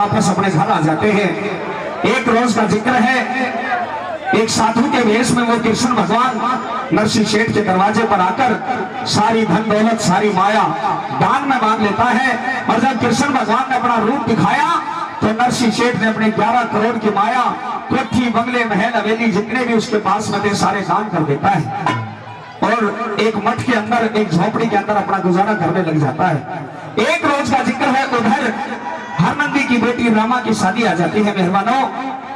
वापस अपने घर आ जाते हैं। एक रोज का जिक्र है, एक साधु के वेश में वो कृष्ण भगवान नरसिंह सेठ के दरवाजे पर आकर सारी धन दौलत सारी माया दान में मांग लेता है। और जब कृष्ण भगवान ने अपना रूप दिखाया तो नरसिंह सेठ ने अपने 11 करोड़ की माया, कोठी बंगले महल हवेली जितने भी उसके पास में थे सारे दान कर देता है और एक मठ के अंदर एक झोपड़ी के अंदर अपना गुजारा करने लग जाता है। एक रोज का जिक्र है, उधर हरनंदी की बेटी रामा की शादी आ जाती है। मेहरबानों,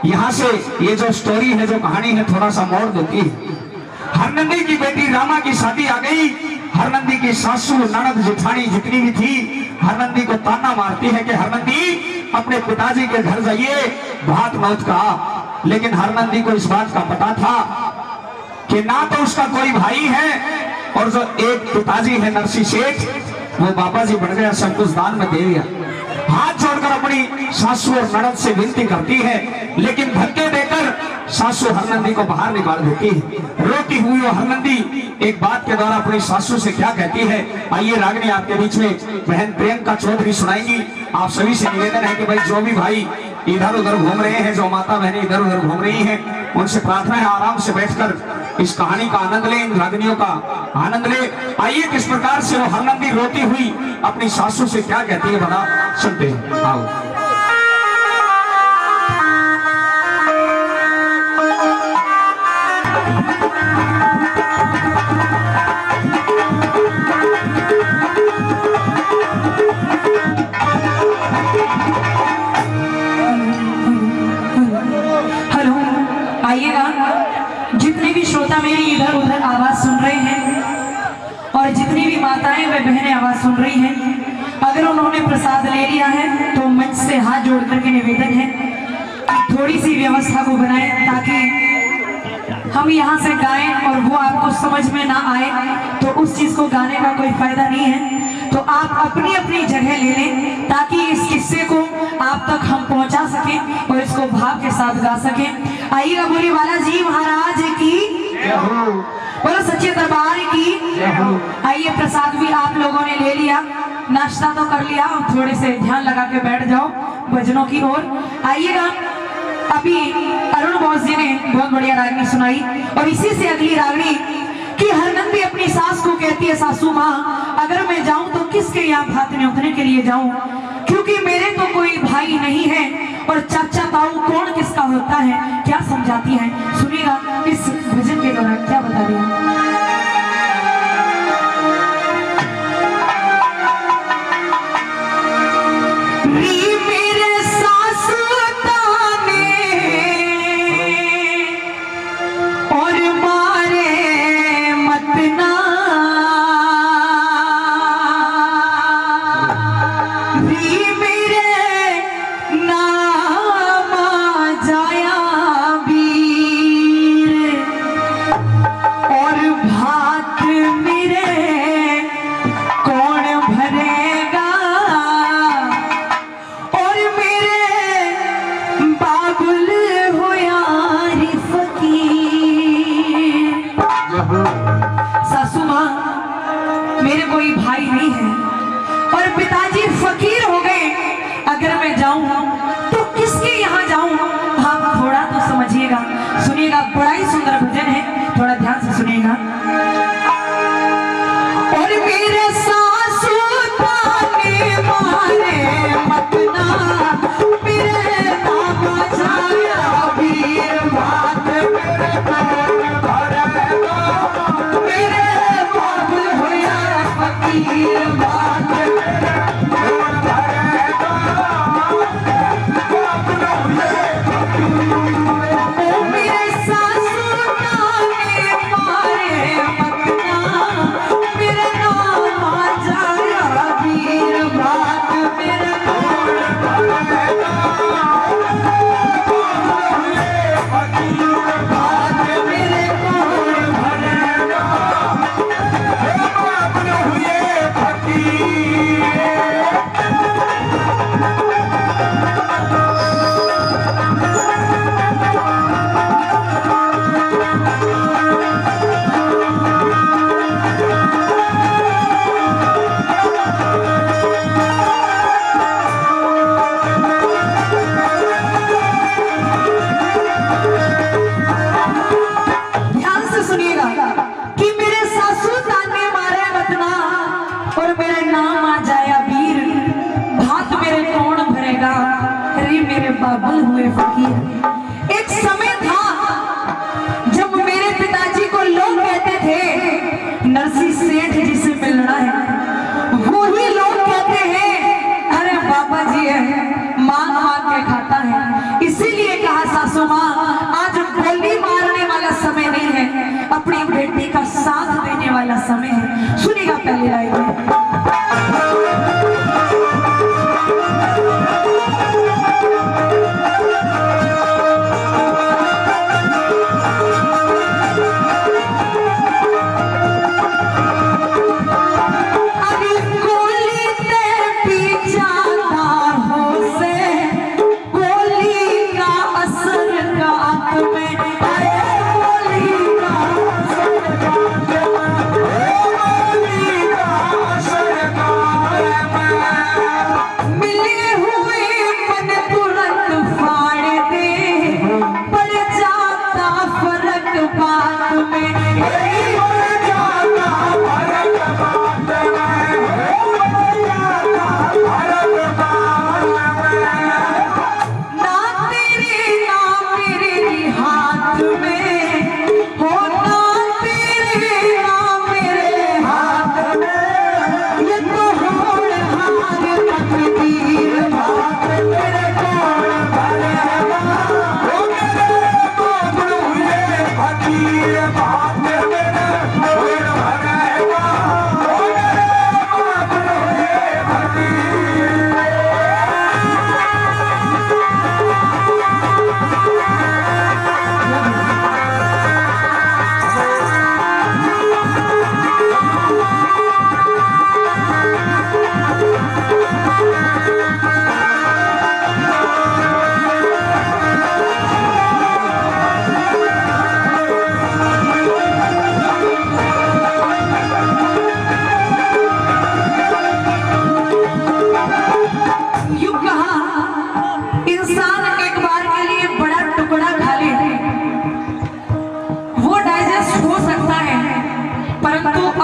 यहाँ से ये जो स्टोरी है, जो कहानी है, थोड़ा सा मोड़ देती है। हरनंदी की बेटी रामा की शादी आ गई। हरनंदी की सासू ननद जेठानी जितनी भी थी हरनंदी को ताना मारती है कि हरनंदी अपने पिताजी के घर जाइए, भात मौत का। लेकिन हरनंदी को इस बात का पता था कि ना तो उसका कोई भाई है और जो एक पिताजी है नरसिंह सेठ, वो बाबा जी बन गया, सब कुछ दान में दे दिया। हाथ जोड़कर अपनी सासू और ननद से विनती करती है, लेकिन धक्के देकर सासू हरनंदी को बाहर निकाल देती है। रोती हुई वो हरनंदी एक बात के द्वारा अपनी सासू से क्या कहती है, आइए रागिनी आपके बीच में बहन प्रियंका चौधरी सुनाएंगी। आप सभी से निवेदन है कि भाई जो भी भाई इधर उधर घूम रहे हैं, जो माता बहनें इधर उधर घूम रही हैं, उनसे प्रार्थना है आराम से बैठकर इस कहानी का आनंद ले, इन रागिनियों का आनंद ले। आइए किस प्रकार से वो हरनंदी रोती हुई अपनी सासू से क्या कहती है, बड़ा सुनते हैं। आओ। हेलो, आइएगा। जितने भी श्रोता मेरी इधर उधर आवाज सुन रहे हैं और जितनी भी माताएं व बहनें आवाज सुन रही हैं, अगर उन्होंने प्रसाद ले लिया है तो मंच से हाथ जोड़ करके निवेदन है थोड़ी सी व्यवस्था को बनाएं, ताकि हम यहाँ से गाएं और वो आपको समझ में ना आए तो उस चीज को गाने का कोई फायदा नहीं है। तो आप अपनी अपनी जगह ले लें ताकि इस किस्से को आप तक हम पहुंचा सकें और इसको भाव के साथ गा सकें। आइएगा, बोले बालाजी महाराज की, बोलो सच्चे दरबार की। आइए, प्रसाद भी आप लोगों ने ले लिया, नाश्ता तो कर लिया, थोड़े से ध्यान लगा के बैठ जाओ भजनों की ओर। आइएगा, अभी अरुण बोस जी ने बहुत बढ़िया रागनी सुनाई और इसी से अगली रागनी कि हरनंदी अपनी सास को कहती है, सासू माँ अगर मैं जाऊं तो किसके यहाँ भात न्योतने के लिए जाऊं, क्योंकि मेरे तो कोई भाई नहीं है और चाचा ताऊ कौन किसका होता है। क्या समझाती है, सुनिएगा इस भजन के दौरान क्या बता रही है। सासू माँ, मेरे कोई भाई नहीं है और पिताजी फकीर हो गए, अगर मैं जाऊं तो किसके यहाँ जाऊं। आप थोड़ा तो समझिएगा, सुनिएगा, बड़ा ही सुंदर भजन है, थोड़ा ध्यान से सुनिएगा। और मेरे सासू ताने मारे मत ना, मेरे बाबा जाया वीर बात मेरे बाबू होया फकीर बात बाबुल हुए फकीर। एक समय था जब मेरे पिताजी को लोग कहते थे नरसी सेठ जी से मिलना है, वो ही लोग कहते हैं अरे बाबा जी है मांग मांग के खाता है। इसीलिए कहा सासू माँ आज गोली मारने वाला समय नहीं है, अपनी बेटी का साथ देने वाला समय है। सुनिएगा पहले लाइन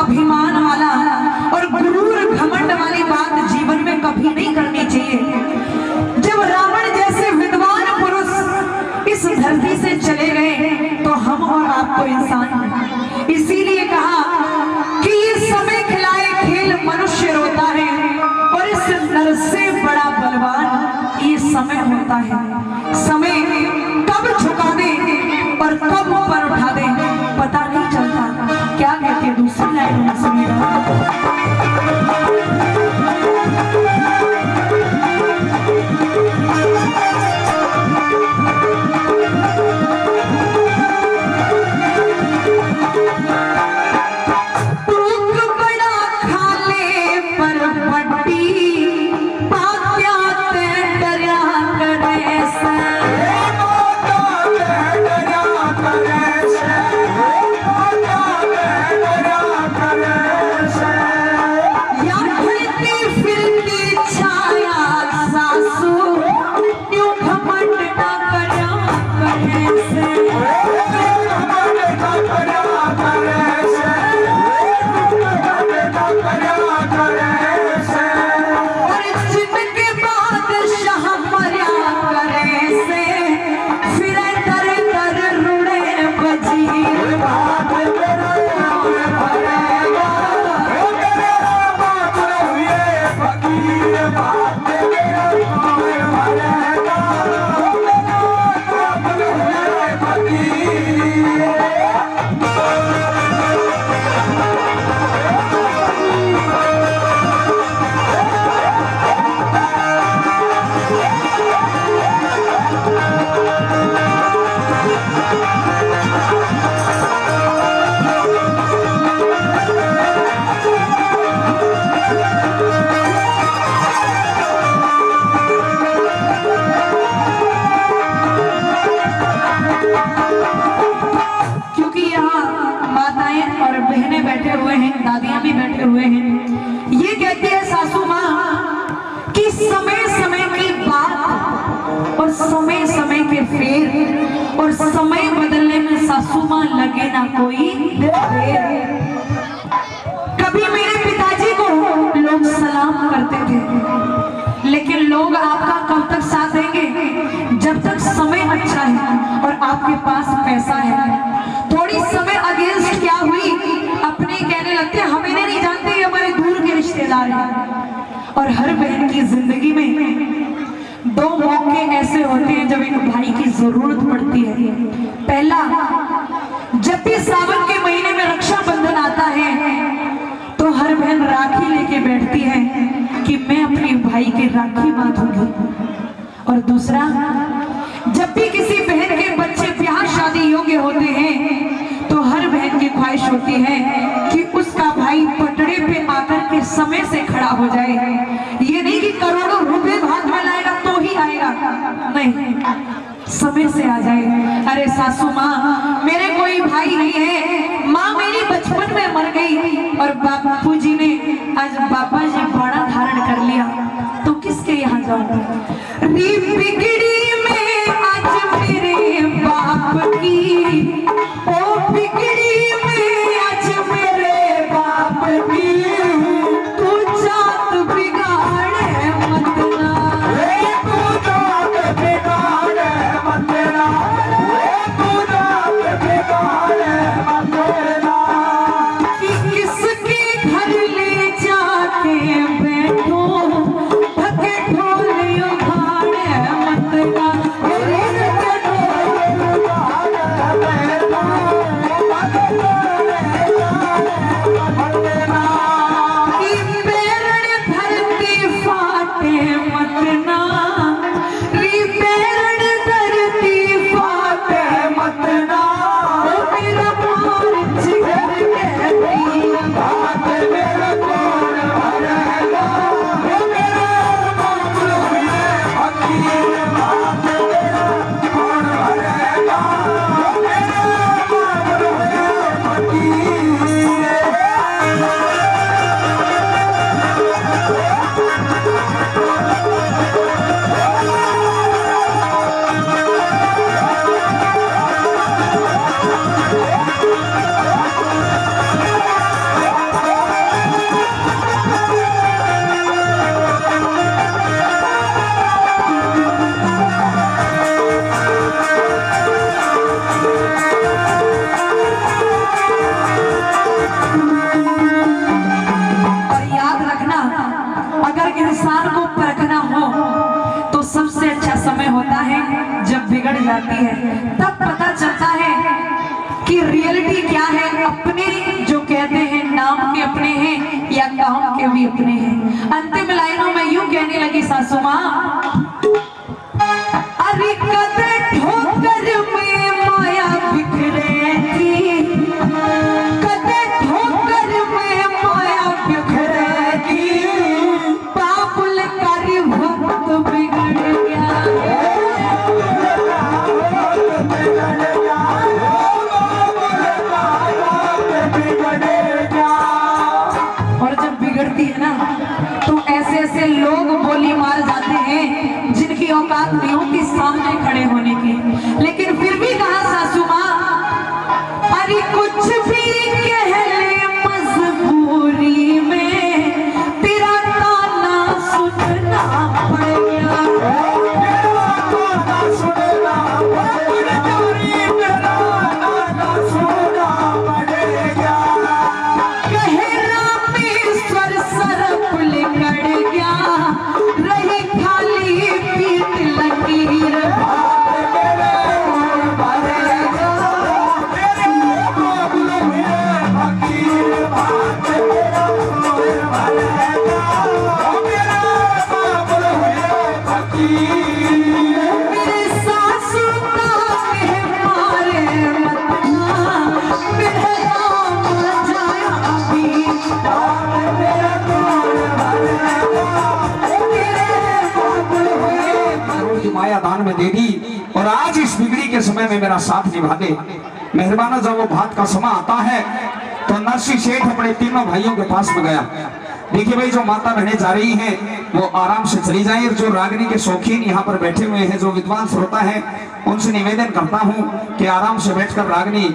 अभिमान वाला और गुरूर घमंड वाली बात जीवन में कभी नहीं करनी चाहिए। जब रावण जैसे विद्वान पुरुष इस धरती से चले गए तो हम और आपको इंसान, इसीलिए कहा कि ये समय खिलाए खेल मनुष्य रोता है और इस नर से बड़ा बलवान ये समय होता है। समय कब झुका दे और कब ऊपर उठा दे पता नहीं चलता। क्या कहते हैं दूसरी लाइन में सुनिएगा। और समय बदलने में सासू मां लगे ना कोई देर। कभी मेरे पिताजी को लोग सलाम करते थे, लेकिन लोग आपका कब तक साथ देंगे आपके पास पैसा है, थोड़ी समय अगेंस्ट क्या हुई, अपने कहने लगते हैं हमें नहीं जानते, ये हमारे दूर के रिश्तेदार हैं। और हर बहन की जिंदगी में दो मौके ऐसे होते हैं जब एक भाई की जरूरत पड़ती है। पहला, जब भी सावन के महीने में रक्षाबंधन आता है तो हर बहन राखी लेके बैठती है कि मैं अपने भाई के राखी बांधूंगी। और दूसरा, जब भी किसी बहन के बच्चे ब्याह शादी योग्य होते हैं तो हर बहन की ख्वाहिश होती है कि उसका भाई पटड़े पे आकर के समय से खड़ा हो जाए। ये नहीं कि करोड़ों रुपए हाथ में लाएगा तो ही आएगा, नहीं, समय से आ जाए। अरे सासू माँ, मेरे कोई भाई नहीं है, माँ मेरी बचपन में मर गई और बापू जी ने आज बाबा जी बड़ा धारण कर लिया, तो किसके यहाँ जाऊंगा? री बिगड़ी में आज मेरे बाप की, ओ बिगड़ी में आज मेरे बाप की, तू जात बिगाड़े मत ना, तू जात बिगाड़े मत ना, तू जात बिगाड़े मत ना, कि किसके घर ले जाके बैठो धके ढोल उखाड़े मत ना, कि पेड़ धरती फाटे मत ना, री पेड़ धरती फाटे मत ना, ओ मेरा मार जिगर कहती बात मेरा कौन भरेगा, वो मेरा बाबुल हुए फकीर, बात मेरा कौन भरेगा, वो मेरा बाबुल हुए फकीर। और याद रखना, अगर इंसान को परखना हो तो सबसे अच्छा समय होता है जब बिगड़ जाती है, तब पता चलता है कि रियलिटी क्या है। अपने जो कहते हैं नाम के अपने हैं या काम के भी अपने हैं। अंतिम लाइनों में यूं कहने लगी सासू माँ, अरे कदर ठोकर में माया बिखरेगी, कदर ठोकर में माया बिखरेगी, बाबुल का वक्त बिगड़ गया, और जब बिगड़ती है ना तो ऐसे ऐसे लोग बोली मार जाते हैं जिनकी औकात नहीं होती सामने खड़े होने की। लेकिन फिर भी कहा सासू माँ, अरे कुछ भी कह ले मजबूरी में तेरा ताना सुनना पड़ेगा, कहे रामेश्वर सरप लिकड़ गया, रही खाली पीठ लकीर, मेरे सासू ताके मारे मत ना, मेरे राम जाया भी, मेरे बाबुल हुए रोज माया दान में दे दी और आज इस बिगड़ी के समय में मेरा साथ निभा दे। मेहरबाना, जब वो भात का समय आता है तो नरसिंह सेठ अपने तीनों भाइयों के पास में गया। देखिए भाई, जो माता रहने जा रही हैं वो आराम से चली जाएं, और जो रागनी के शौकीन यहाँ पर बैठे हुए हैं, जो विद्वान श्रोता है, उनसे निवेदन करता हूँ कि आराम से बैठकर रागनी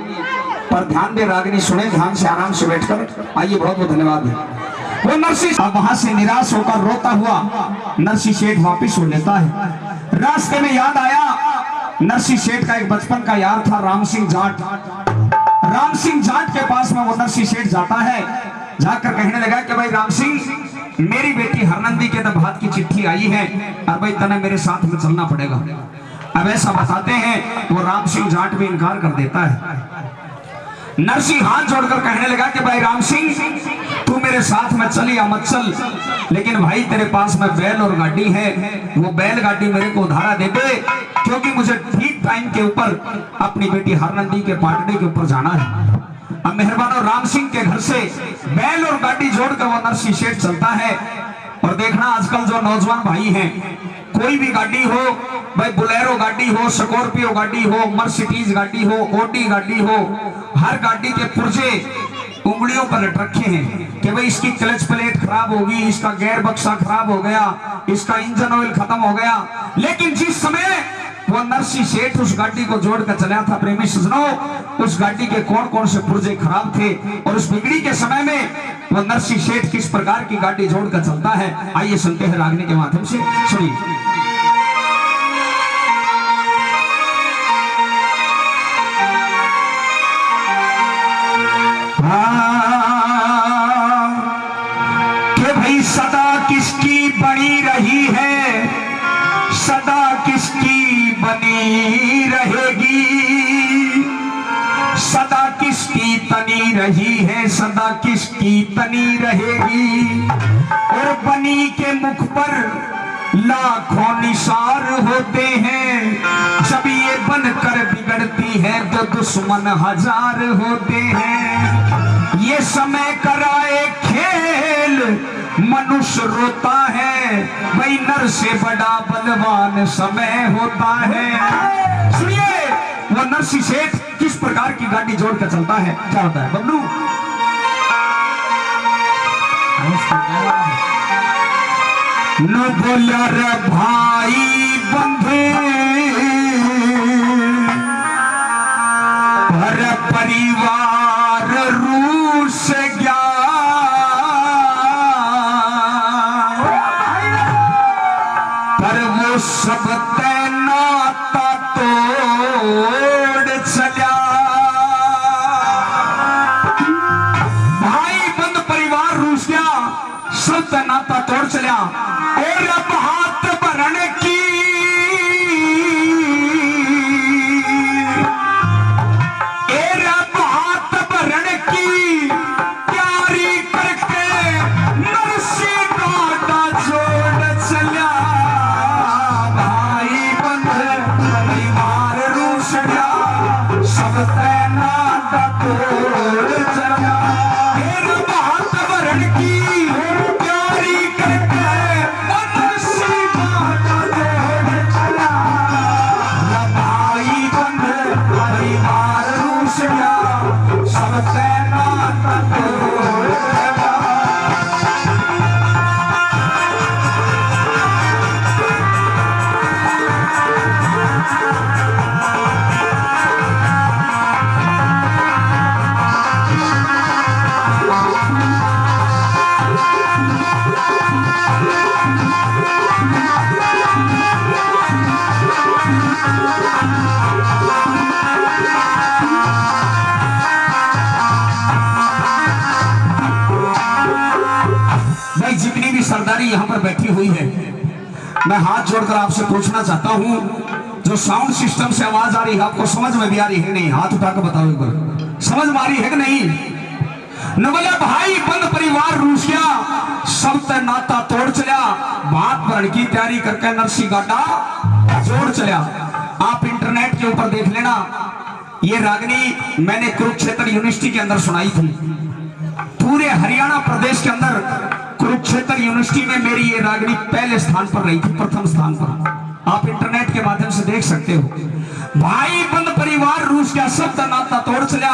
पर ध्यान दे, रागनी सुने ध्यान से, आराम से बैठकर। आइए, बहुत बहुत धन्यवाद है। वो नरसिंह अब वहां से निराश होकर रोता हुआ नरसिंह सेठ वापिस हो लेता है। रास्ते में याद आया नरसिंह सेठ का एक बचपन का यार था राम सिंह जाट। राम सिंह जाट के पास में वो नरसिंह सेठ जाता है, जाकर कहने लगा कि भाई राम सिंह, मेरी बेटी हरनंदी के दबाद की चिट्ठी आई है और भाई तने मेरे साथ में चलना पड़ेगा। अब ऐसा बताते हैं, वो राम सिंह जाट भी इनकार कर देता है। नरसिंह हाथ जोड़कर कहने लगा कि भाई राम सिंह, तू मेरे साथ में चल या मत चल, लेकिन भाई तेरे पास में बैल और गाड़ी है, वो बैल गाड़ी मेरे को उधारा दे दे, क्योंकि मुझे ठीक टाइम के ऊपर अपनी बेटी हरनंदी के पाटने के ऊपर जाना है। अब मेहरबानो राम सिंह के घर से बैल और गाड़ी जोड़कर वो नरसिंह सेठ चलता है। और देखना आजकल जो नौजवान भाई हैं, कोई भी गाड़ी हो, भाई बुलेरो गाड़ी हो, स्कॉर्पियो गाड़ी हो, मर्सिडीज गाड़ी हो, ओडी गाड़ी हो, हर गाड़ी के पुर्जे उंगलियों पर लट रखे हैं कि भाई इसकी क्लच प्लेट खराब होगी, इसका गेयर बक्सा खराब हो गया, इसका इंजन ऑयल खत्म हो गया। लेकिन जिस समय वो नरसिंह सेठ उस गाड़ी को जोड़कर चला था, प्रेमी सज्जनों, उस गाड़ी के कौन कौन से पुर्जे खराब थे और उस बिगड़ी के समय में वो नरसिंह सेठ किस प्रकार की गाड़ी जोड़कर चलता है, आइए सुनते हैं रागनी के माध्यम से। सुनिए। कि भाई सदा किसकी बनी रही है, सदा किसकी बनी रहेगी, सदा किसकी तनी रही है, सदा किसकी तनी रहेगी। और बनी के मुख पर लाखों निशार होते हैं, जब ये बनकर बिगड़ती है तो दुश्मन हजार होते हैं। ये समय कराए खेल मनुष्य रोता है, भाई नर से बड़ा बलवान समय होता है। सुनिए वो नरसिंह सेठ किस प्रकार की गाड़ी जोड़कर चलता है, क्या होता है बबलू। न बोला रे भाई बंधे पर परिवार रूस गया, पर वो सब नाता तोड़ चला। भाई बंद परिवार रूस गया, सब नाता तोड़ चला। और अब हाथ भरण की प्यारी करके नरसिंह गाड़ा जोड़ चला। भाई बंद परिवार रूस गया, सब नाता तोड़ चला। हाथ भरण की प्यारी करके जितनी भी सरदारी यहाँ पर बैठी हुई है, मैं हाथ जोड़कर आपसे पूछना चाहता हूँ, जो साउंड सिस्टम से आवाज आ रही है आपको समझ में भी आ रही है नहीं? हाथ उठाकर बताओ एक बार, समझ में आ रही है कि नहीं? न बोले भाई बंद परिवार रूस गया, सब ते नाता तोड़ चला। भात भरण की तैयारी करके नरसिंह गाड़ा जोड़ चला। आप इंटरनेट के ऊपर देख लेना, ये रागनी मैंने कुरुक्षेत्र यूनिवर्सिटी के अंदर सुनाई थी। पूरे हरियाणा प्रदेश के अंदर कुरुक्षेत्र यूनिवर्सिटी में मेरी ये रागनी पहले स्थान पर रही थी, प्रथम स्थान पर। आप इंटरनेट के माध्यम से देख सकते हो। भाई बंद परिवार रूस का सब नाता तोड़ चला।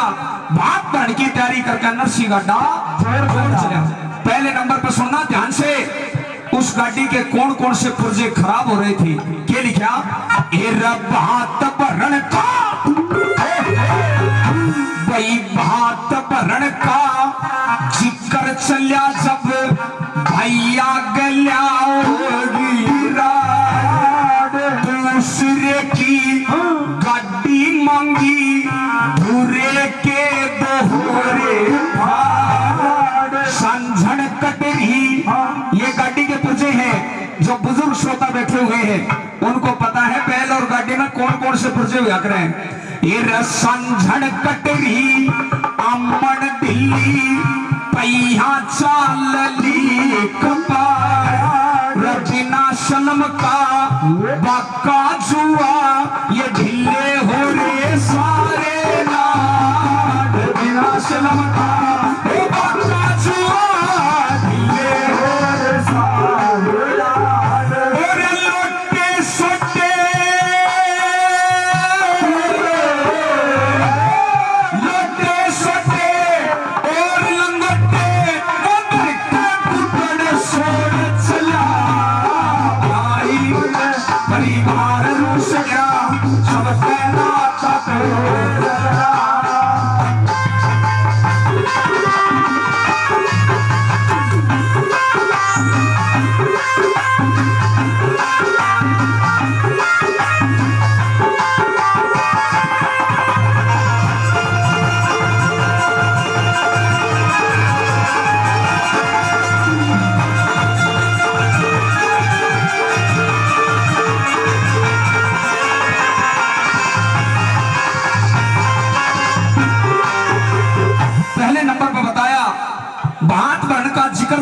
भात भरण की तैयारी करके नरसिंह गाड़ा जोड़ चला। पहले नंबर पर सुनना ध्यान से, उस गाड़ी के कौन कौन से पुर्जे खराब हो रहे थे। क्या लिखा? भात भरण का, वही भात भरण का जिक्र चलिया जब भैया गलिया दूसरे की मांगी धुरे के दोहरे फाड़ संझण कटरी। ये गाड़ी के पुर्जे हैं, जो बुजुर्ग श्रोता बैठे हुए हैं उनको पता है बैल और गाड़ी में कौन कौन से पुर्जे हुआ करें। ये संझण कटरी अम्मन दिल्ली पहिया चालली कपार रजना शलम का बक्का जुआ ये ढिल्ले हो रे सारे नाड रजना शलम का बक्का जुआ ढिल्ले हो रे सारे नाड और लोटे सोटे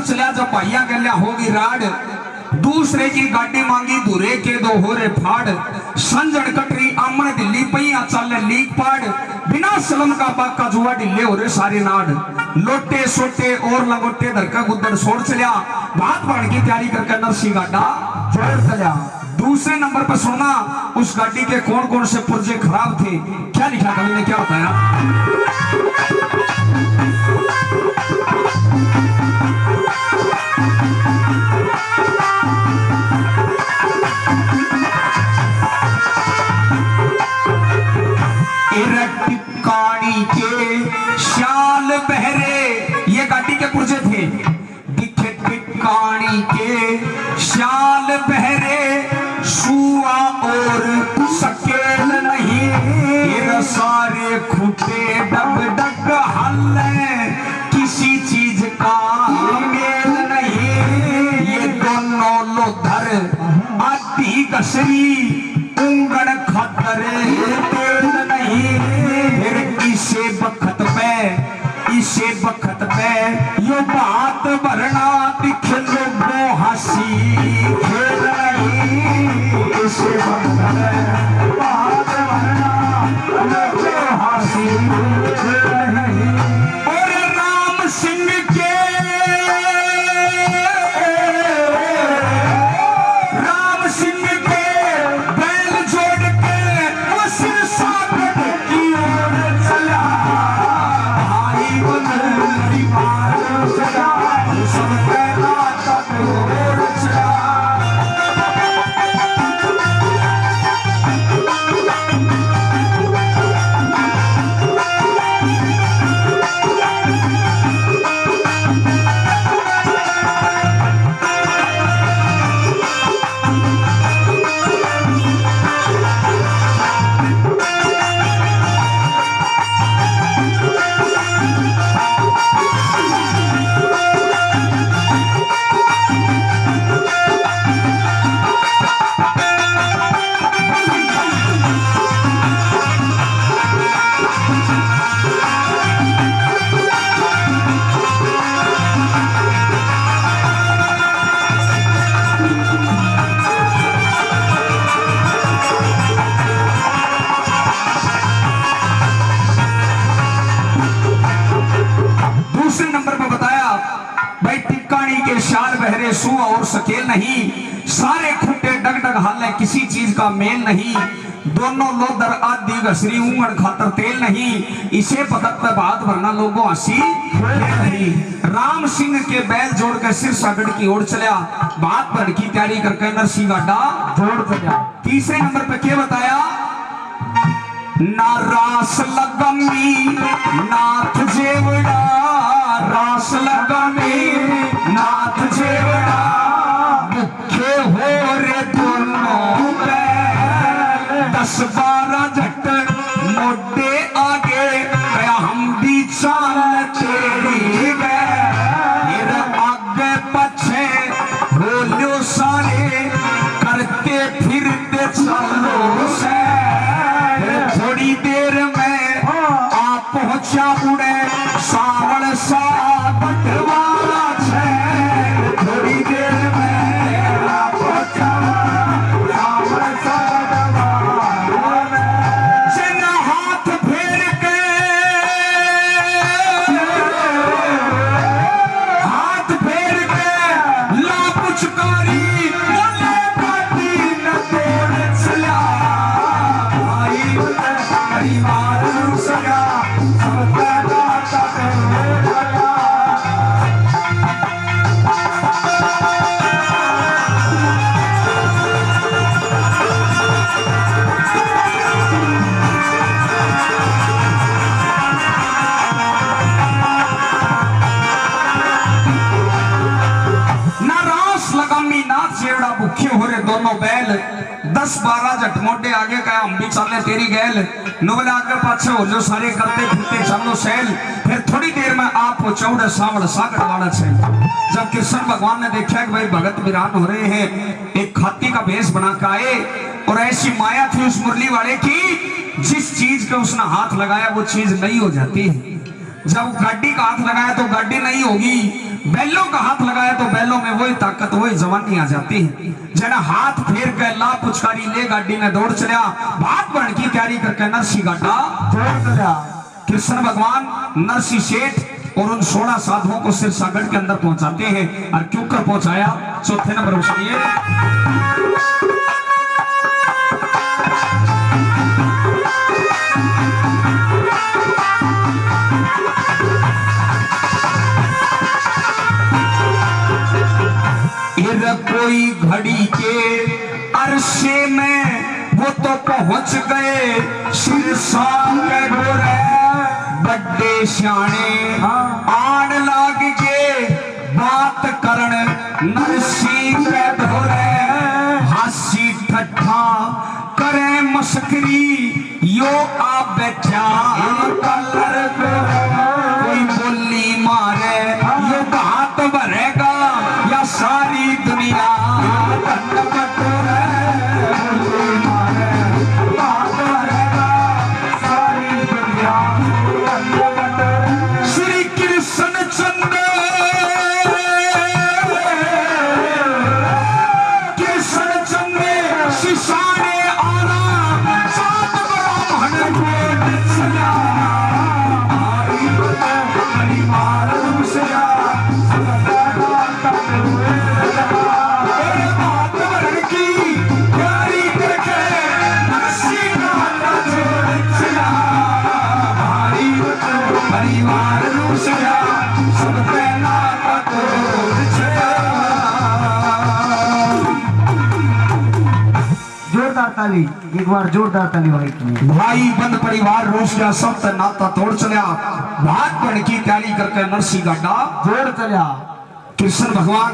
चलिया जब पाइया गल्या होगी राड दूसरे की गाड़ी मांगी धुरे के दो होरे फाड़ संजन कटरी आमन दिल्ली पहिया चल लीक पाड़ बिना सलम का बाग का जुआ ढिल्ले हो रे सारे नाड लोटे सोटे और लगोटे धरका गुद्दर छोड़ चलिया बात बढ़ की तैयारी करके नरसी गाड़ा जोड़ चलिया। दूसरे नंबर पर सुनना उस गाड़ी के कौन कौन से पुर्जे खराब थे, क्या लिखा कवि ने, क्या बताया। टिक्काणी के शाल बहरे ये गाड़ी के पुर्जे थे। दिखे टिक्काणी के शाल बहरे सुआ और सकेल नहीं ये सारे खूटे डग डग हल किसी चीज का मेल नहीं ये दोनों लोधर आदि कसरी उंगड़ खतरे तेल नहीं फिर इसे बखत पे यो बात भरना दिख लोगों हंसी खेल नहीं इसे बात भरना लोगों हंसी खेल नहीं। और राम सिंह के बैल जोड़ के वो सिर सागर की ओर चला भाई बंदी मार सदा सब पहला तक ओर चला। शाल बहरे सुआ और सकेल नहीं सारे खूटे डग डग हाल है किसी चीज का मेल नहीं दोनों लोदर आदि घसरी उंगड़ खातर तेल नहीं इसे पदक पे बात भरना लोगों हंसी नहीं। राम सिंह के बैल जोड़ कर सिर सागड़ की ओर चलिया बात भर की तैयारी करके नरसी गाड़ा जोड़ चलिया। तीसरे नंबर पे क्या बताया, ना रास लगमी नाथ जेवड़ा रास लगमी नाथ जेवड़ा मुख्य हो रे दोनों 10-12 झट हुसैन। थोड़ी देर में आप पहुंचा उड़े सावल सा बटवारा छे। थोड़ी देर में आप पहुंचा सावल सा बटवारा जिन हाथ फेर के ला पुचकारी बोले बाती न तोड़ चला। भाई परिवार सगा सबका दाता लगा। भूखे हो रहे दोनों बैल 10-12 झटमोटे आगे कहा हम भी चलने तेरी गैल नुबला आगे पाछे हो जो सारे करते फिरते चलो सैल। फिर थोड़ी देर में आप चौड़े सावड़ सागड़ वाला छे। जब कृष्ण भगवान ने देखा कि भाई भगत वीरान हो रहे हैं, एक हाथी का भेष बना के आए और ऐसी माया थी उस मुरली वाले की, जिस चीज के उसने हाथ लगाया वो चीज नहीं हो जाती। जब गाड़ी का हाथ लगाया तो गाड़ी नहीं होगी, बैलों का हाथ लगाया तो बैलों में वही ताकत वही जवानी आ जाती है। जना हाथ फेर के ला पुचकारी ले गाड़ी में दौड़ चलिया, भात बन की तैयारी करके नरसी गाटा दौड़ चलिया। कृष्ण भगवान नरसी सेठ और उन 16 साधुओं को सिरसागढ़ के अंदर पहुंचाते हैं। और क्यों कर पहुंचाया, चौथे नंबर पर सुनिए। कोई घड़ी के अरसे में वो तो पहुंच गए सिरसा के गोरे। बड्डे श्याणे आन लाग के बात करण नरसी के धोरे। हासी ठट्ठा करे मस्करी यो आ बैठा कलर कोई बोली मारे यो बात भरेगा या सारी दुनिया। श्री कृष्ण चंद्र शिशाने आना सात ब्राह्मण को चला। ताली एक बार जोरदार ताली भाई बंद परिवार रोष गया, सब नाता तोड़ चलिया। भाग बन की तैयारी करके नरसी गाटा जोड़ चलिया। कृष्ण भगवान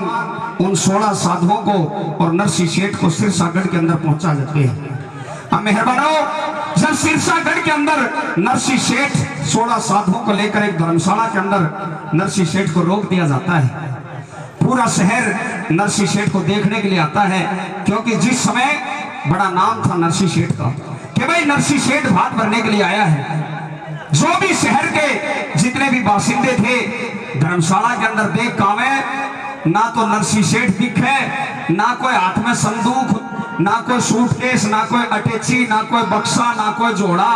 उन 16 साधुओं को और नरसी सेठ को सिरसागढ़ के अंदर पहुंचा देते हैं। अब मेहरबानो, जब सिरसागढ़ के अंदर नरसी सेठ 16 साधुओं को लेकर एक धर्मशाला के अंदर नरसी सेठ को रोक दिया जाता है। पूरा शहर नरसी सेठ को देखने के लिए आता है, क्योंकि जिस समय बड़ा नाम था नरसी सेठ का कि भाई नरसी सेठ भात भरने के लिए आया है। जो भी शहर के जितने भी बासिंदे थे धर्मशाला के अंदर देख कावे, ना तो नरसी सेठ दिखे, ना कोई हाथ में संदूक, ना कोई सूटकेस, ना कोई अटैची, ना कोई बक्सा, ना कोई जोड़ा।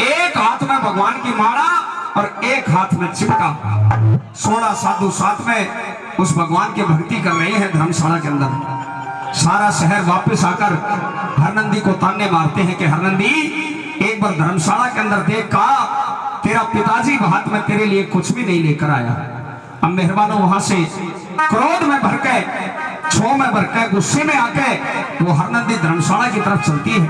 एक हाथ में भगवान की माला और एक हाथ में चिपटा। 16 साधु साथ में उस भगवान की भक्ति कर रहे हैं धर्मशाला के अंदर। सारा शहर वापस आकर हरनंदी को ताने मारते हैं कि हरनंदी एक बार धर्मशाला के अंदर देख का तेरा पिताजी हाथ में तेरे लिए कुछ भी नहीं लेकर आया। अब मेहरबानों वहां से क्रोध में भर के, क्षोभ में भर के, गुस्से में आके वो हरनंदी धर्मशाला की तरफ चलती है।